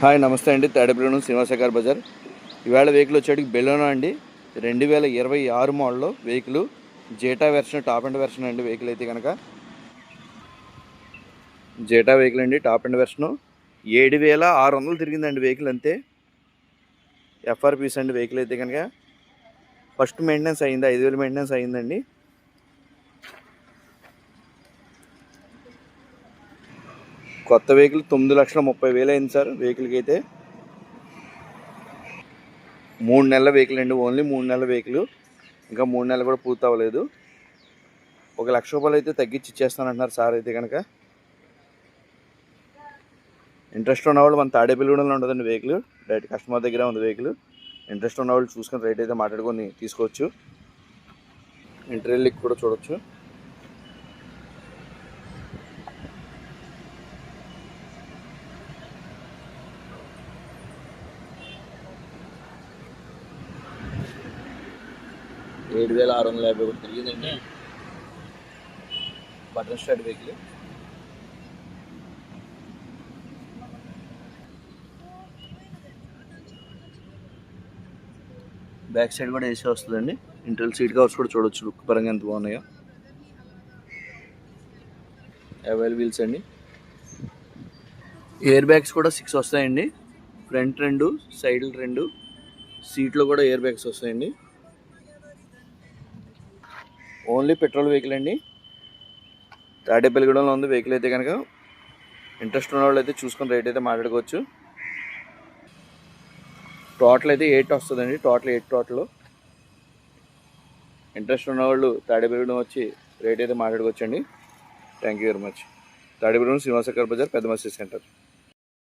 Hi నమస్తే అండి. తాడేపల్లి శ్రీనివాసగారి బజార్. ఇవాళ వెహికల్ వచ్చేటికి బెలోనా అండి. 2026 model vehicle, జేటా version, top and version అండి. వెహికల్ అయితే కనుక జేటా వెహికల్ అండి, టాప్ అండ్ వెర్షను. 7,600 తిరిగిందండి వెహికల్ అంతే. ఎఫ్ఆర్పీస్ అండి. వెహికల్ అయితే కనుక ఫస్ట్ మెయింటెనెన్స్ అయింది, 5,000 మెయింటెనెన్స్ అయిందండి. కొత్త వెహికల్ 9,30,000 అయింది సార్. వెహికల్కి అయితే 3 నెలల వెహికల్ అండి. ఓన్లీ 3 నెలల వెహికల్. ఇంకా 3 నెలలు కూడా పూర్తి అవ్వలేదు. 1,00,000 రూపాయలు అయితే తగ్గించి ఇచ్చేస్తానంటున్నారు సార్. అయితే కనుక ఇంట్రెస్ట్ ఉన్నవాళ్ళు మన తాడేపల్లిగూడెంలో ఉండదండి వెహికల్, డైరెక్ట్ కస్టమర్ దగ్గర ఉంది వెహికల్. ఇంట్రెస్ట్ ఉన్నవాళ్ళు చూసుకొని రేట్ అయితే మాట్లాడుకొని తీసుకోవచ్చు. ఇంటీరియర్ లుక్ కూడా చూడొచ్చు. ₹7,650 తిరిగిందండి. Button start vehicle. Back side కూడా ఏసీ వస్తుందండి. ఇంటీరియర్ సీట్ కవర్స్ కూడా చూడొచ్చు, లుక్ పరంగా ఎంత బాగున్నాయో. అవైల్ వీల్స్ అండి. ఎయిర్ బ్యాగ్స్ కూడా 6 వస్తాయండి. ఫ్రంట్ 2, సైడ్ 2, సీట్లో కూడా ఎయిర్ బ్యాగ్స్ వస్తాయండి. ఓన్లీ పెట్రోల్ వెహికల్ అండి. తాడేపల్లిగూడెంలో ఉంది వెహికల్. అయితే కనుక ఇంట్రెస్ట్ ఉన్న వాళ్ళు అయితే చూసుకొని రేట్ అయితే మాట్లాడుకోవచ్చు. టోటల్ అయితే 8 వస్తుందండి. Total 8 total. ఇంట్రెస్ట్ ఉన్నవాళ్ళు తాడేపల్లిగూడెం వచ్చి రేట్ అయితే మాట్లాడుకోవచ్చండి. Thank you very much. Tadepalligudem శ్రీనివాసగారి Bazar, పెద్ద మసీద్ సెంటర్.